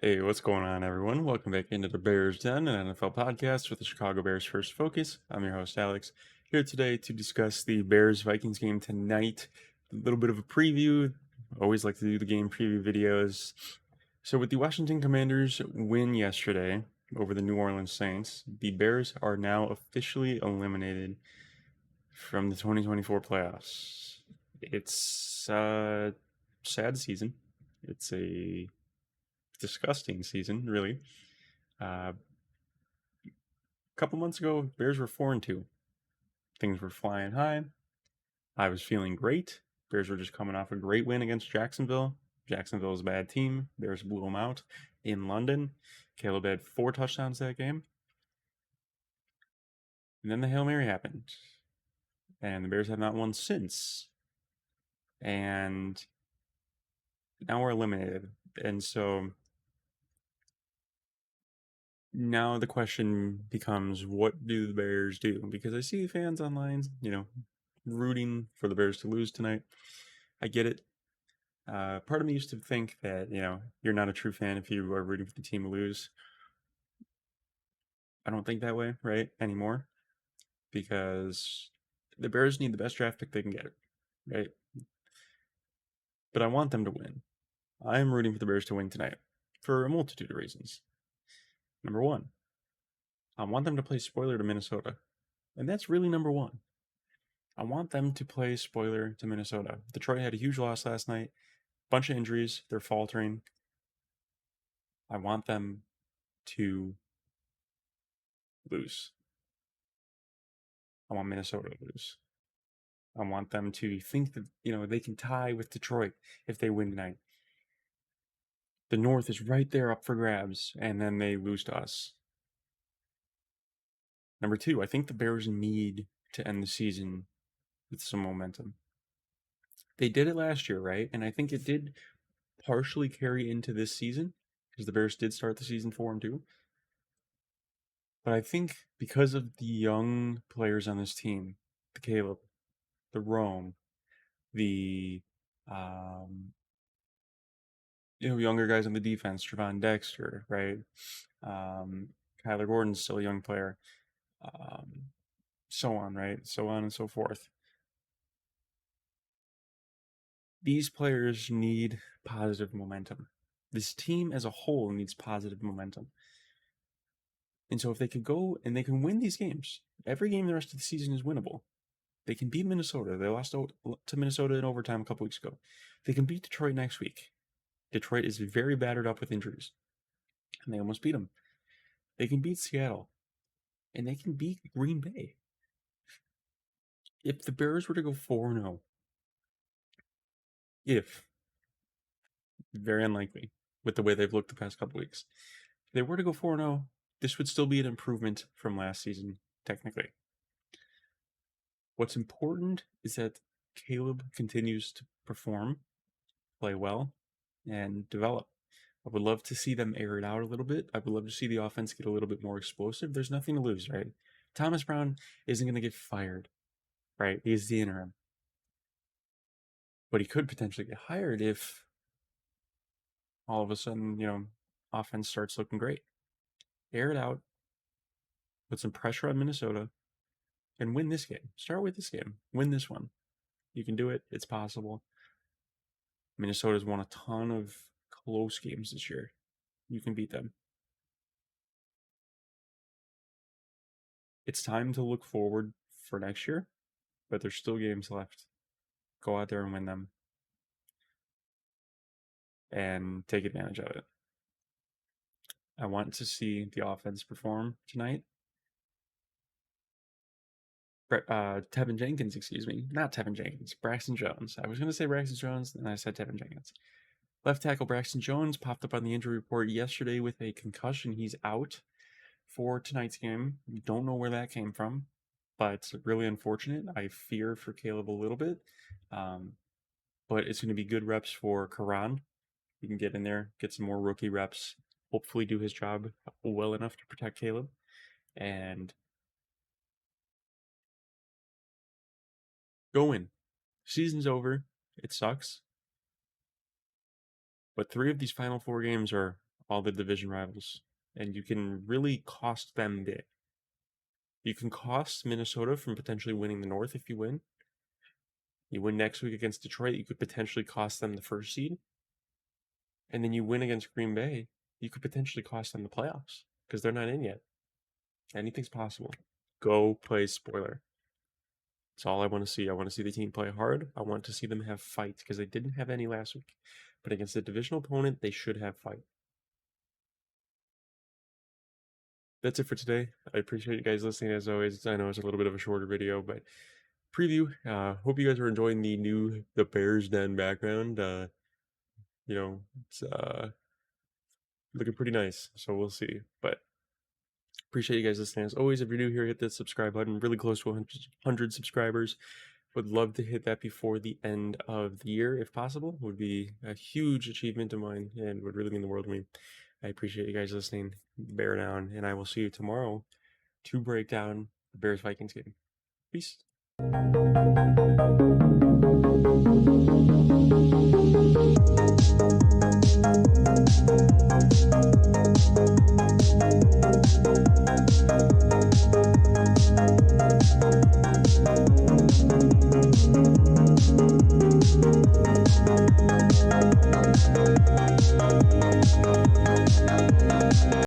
Hey, what's going on, everyone? Welcome back into the Bears Den, an NFL podcast with the Chicago Bears First Focus. I'm your host, Alex, here today to discuss the Bears Vikings game tonight. A little bit of a preview. Always like to do the game preview videos. So, with the Washington Commanders win yesterday over the New Orleans Saints, the Bears are now officially eliminated from the 2024 playoffs. It's a sad season. It's a disgusting season, really. A couple months ago, Bears were 4-2. Things were flying high. I was feeling great. Bears were just coming off a great win against Jacksonville. Jacksonville is a bad team. Bears blew them out in London. Caleb had 4 touchdowns that game. And then the Hail Mary happened. And the Bears have not won since. And now we're eliminated. And so now the question becomes, what do the Bears do? Because I see fans online, rooting for the Bears to lose tonight. I get it. Part of me used to think that, you're not a true fan if you are rooting for the team to lose. I don't think that way, right, anymore. Because the Bears need the best draft pick they can get, right? But I want them to win. I am rooting for the Bears to win tonight for a multitude of reasons. Number one, I want them to play spoiler to Minnesota. And that's really number one. I want them to play spoiler to Minnesota. Detroit had a huge loss last night. Bunch of injuries. They're faltering. I want them to lose. I want Minnesota to lose. I want them to think that, they can tie with Detroit if they win tonight. The North is right there up for grabs, and then they lose to us. Number two, I think the Bears need to end the season with some momentum. They did it last year, right? And I think it did partially carry into this season because the Bears did start the season 4-2. But I think because of the young players on this team, the Caleb, the Rome, the younger guys on the defense, Trevon Dexter, right? Kyler Gordon's still a young player, so on, right? So on and so forth. These players need positive momentum. This team as a whole needs positive momentum. And so if they could go and they can win these games, every game the rest of the season is winnable. They can beat Minnesota. They lost to Minnesota in overtime a couple weeks ago. They can beat Detroit next week. Detroit is very battered up with injuries, and they almost beat them. They can beat Seattle, and they can beat Green Bay. If the Bears were to go 4-0, very unlikely with the way they've looked the past couple weeks, if they were to go 4-0, this would still be an improvement from last season, technically. What's important is that Caleb continues to perform, play well, and develop. I would love to see them air it out a little bit. I would love to see the offense get a little bit more explosive. There's nothing to lose, right? Thomas Brown isn't going to get fired, right? He's the interim. But he could potentially get hired if all of a sudden, offense starts looking great. Air it out, put some pressure on Minnesota, and win this game. Start with this game. Win this one. You can do it. It's possible. Minnesota's won a ton of close games this year. You can beat them. It's time to look forward for next year, but there's still games left. Go out there and win them and take advantage of it. I want to see the offense perform tonight. Tevin Jenkins, not Tevin Jenkins, Braxton Jones. I was going to say Braxton Jones, and I said Tevin Jenkins. Left tackle Braxton Jones popped up on the injury report yesterday with a concussion. He's out for tonight's game. We don't know where that came from, but it's really unfortunate. I fear for Caleb a little bit, but it's going to be good reps for Karan. He can get in there, get some more rookie reps, hopefully do his job well enough to protect Caleb, and go in. Season's over. It sucks. But 3 of these final 4 games are all the division rivals, and you can really cost them big. You can cost Minnesota from potentially winning the North if you win. You win next week against Detroit, you could potentially cost them the first seed. And then you win against Green Bay, you could potentially cost them the playoffs because they're not in yet. Anything's possible. Go play spoiler. That's all I want to see. I want to see the team play hard. I want to see them have fight because they didn't have any last week. But against a divisional opponent, they should have fight. That's it for today. I appreciate you guys listening as always. I know it's a little bit of a shorter video, but preview. Hope you guys are enjoying the Bears Den background. It's looking pretty nice. So we'll see. But appreciate you guys listening as always. If you're new here, hit that subscribe button. Really close to 100 subscribers. Would love to hit that before the end of the year, if possible. Would be a huge achievement of mine and would really mean the world to me. I appreciate you guys listening. Bear down, and I will see you tomorrow to break down the Bears Vikings game. Peace.